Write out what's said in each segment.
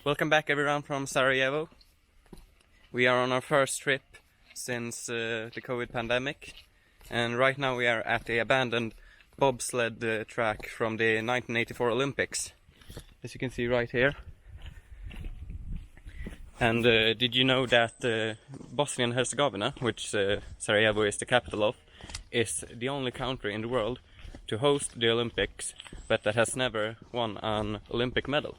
Welcome back everyone from Sarajevo. We are on our first trip since the COVID pandemic, and right now we are at the abandoned bobsled track from the 1984 Olympics, as you can see right here. And did you know that Bosnia and Herzegovina, which Sarajevo is the capital of, is the only country in the world to host the Olympics, but that has never won an Olympic medal?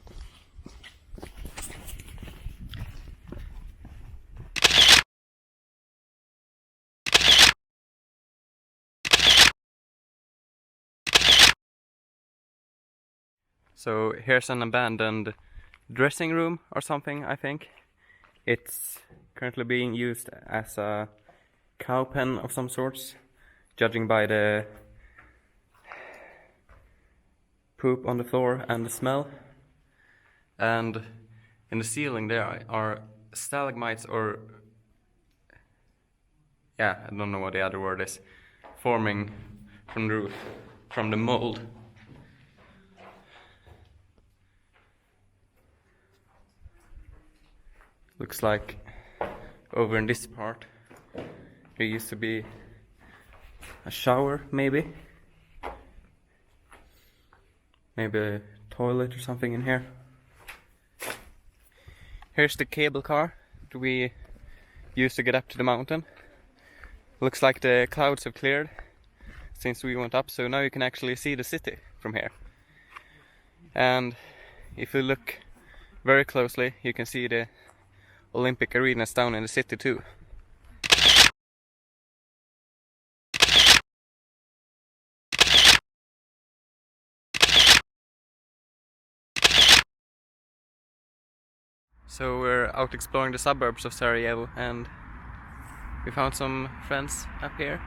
So here's an abandoned dressing room or something, I think. It's currently being used as a cow pen of some sorts, judging by the poop on the floor and the smell. And in the ceiling there are stalagmites, or I don't know what the other word is, forming from the roof, from the mold. Looks like over in this part there used to be a shower, maybe a toilet or something in here. Here's the cable car that we used to get up to the mountain. Looks like the clouds have cleared since we went up, so now you can actually see the city from here. And if you look very closely, you can see the Olympic arenas down in the city too. So we're out exploring the suburbs of Sarajevo, and we found some friends up here.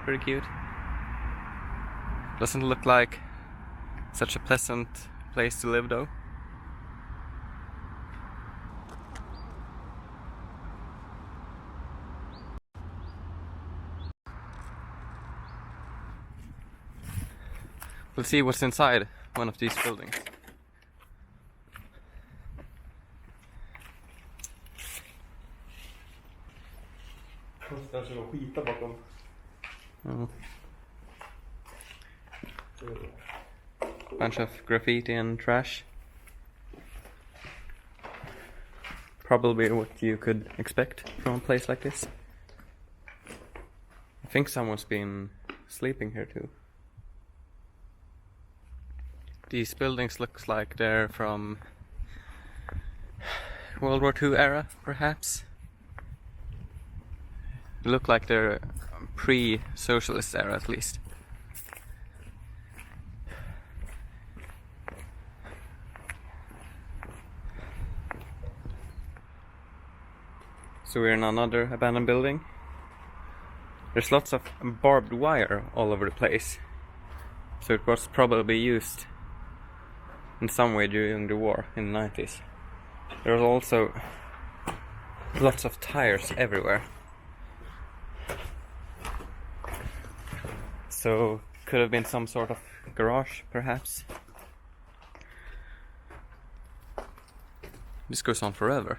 Pretty cute. Doesn't look like such a pleasant place to live though. We'll see what's inside one of these buildings. Oh. Bunch of graffiti and trash. Probably what you could expect from a place like this. I think someone's been sleeping here too. These buildings look like they're from World War II era, perhaps. They look like they're pre-socialist era at least. So we're in another abandoned building. There's lots of barbed wire all over the place. So it was probably used in some way during the war in the 90s. There was also lots of tires everywhere. So could have been some sort of garage, perhaps. This goes on forever.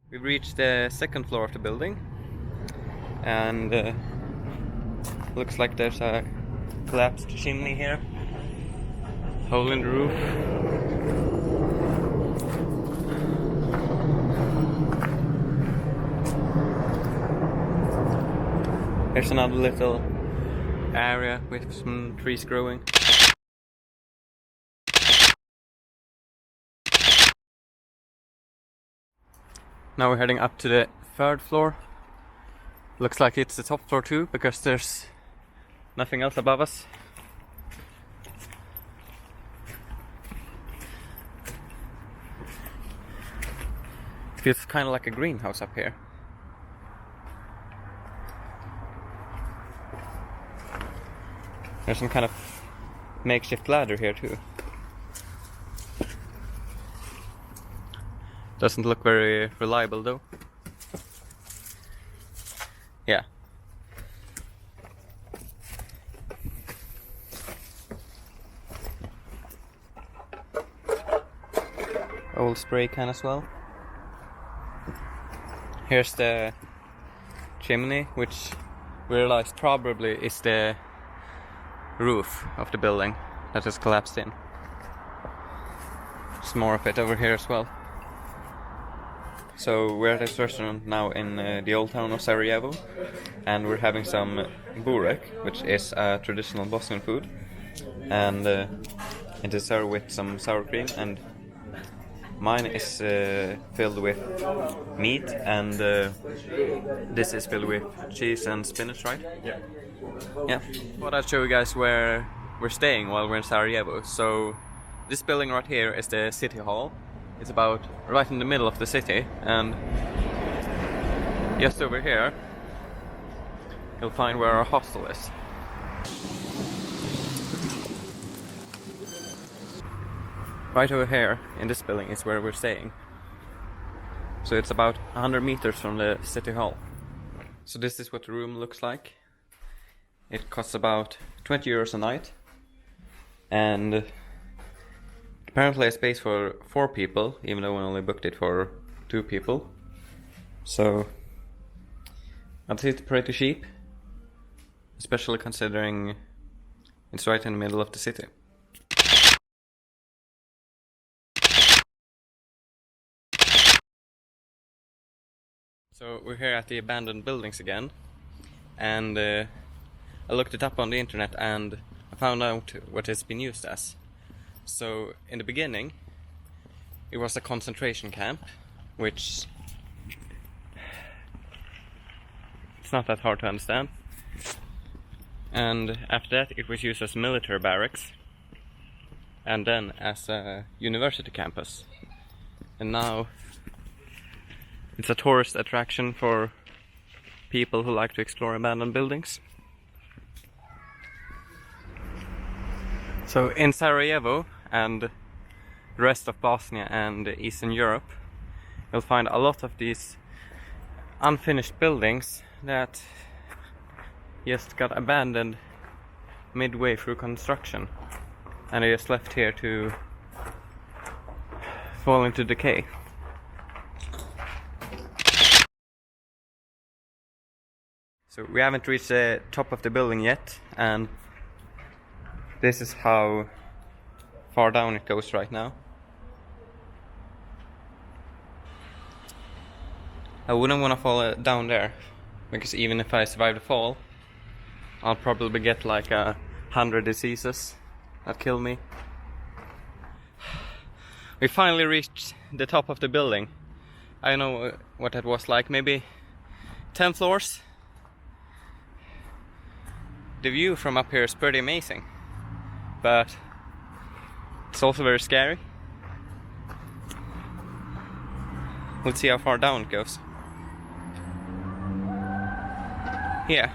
We've reached the second floor of the building, and looks like there's a collapsed chimney here, hole in the roof. There's another little area with some trees growing. Now we're heading up to the third floor. Looks like it's the top floor too, because there's nothing else above us. It feels kind of like a greenhouse up here. There's some kind of makeshift ladder here too. Doesn't look very reliable though. Yeah. old spray can as well. Here's the chimney, which we realized probably is the roof of the building that has collapsed in. There's more of it over here as well. So we're at this restaurant now in the old town of Sarajevo, and we're having some burek, which is a traditional Bosnian food, and it is served with some sour cream, and mine is filled with meat, and this is filled with cheese and spinach, right? Yeah. Yeah. Thought I'd show you guys where we're staying while we're in Sarajevo. So this building right here is the city hall. It's about right in the middle of the city, and just over here you'll find where our hostel is. Right over here in this building is where we're staying. So it's about 100 meters from the city hall. So this is what the room looks like. It costs about 20 euros a night, and apparently a space for 4 people, even though we only booked it for 2 people. So I'd say it's pretty cheap, especially considering it's right in the middle of the city. So we're here at the abandoned buildings again, and I looked it up on the internet and I found out what it's been used as. So in the beginning it was a concentration camp, which it's not that hard to understand. And after that it was used as military barracks, and then as a university campus. And now it's a tourist attraction for people who like to explore abandoned buildings. So in Sarajevo and the rest of Bosnia and Eastern Europe, you'll find a lot of these unfinished buildings that just got abandoned midway through construction, and they just left here to fall into decay. So we haven't reached the top of the building yet, and this is how far down it goes right now. I wouldn't want to fall down there, because even if I survive the fall, I'll probably get like 100 diseases that kill me. We finally reached the top of the building. I don't know what that was like, maybe 10 floors. The view from up here is pretty amazing, but it's also very scary. Let's see how far down it goes. Yeah.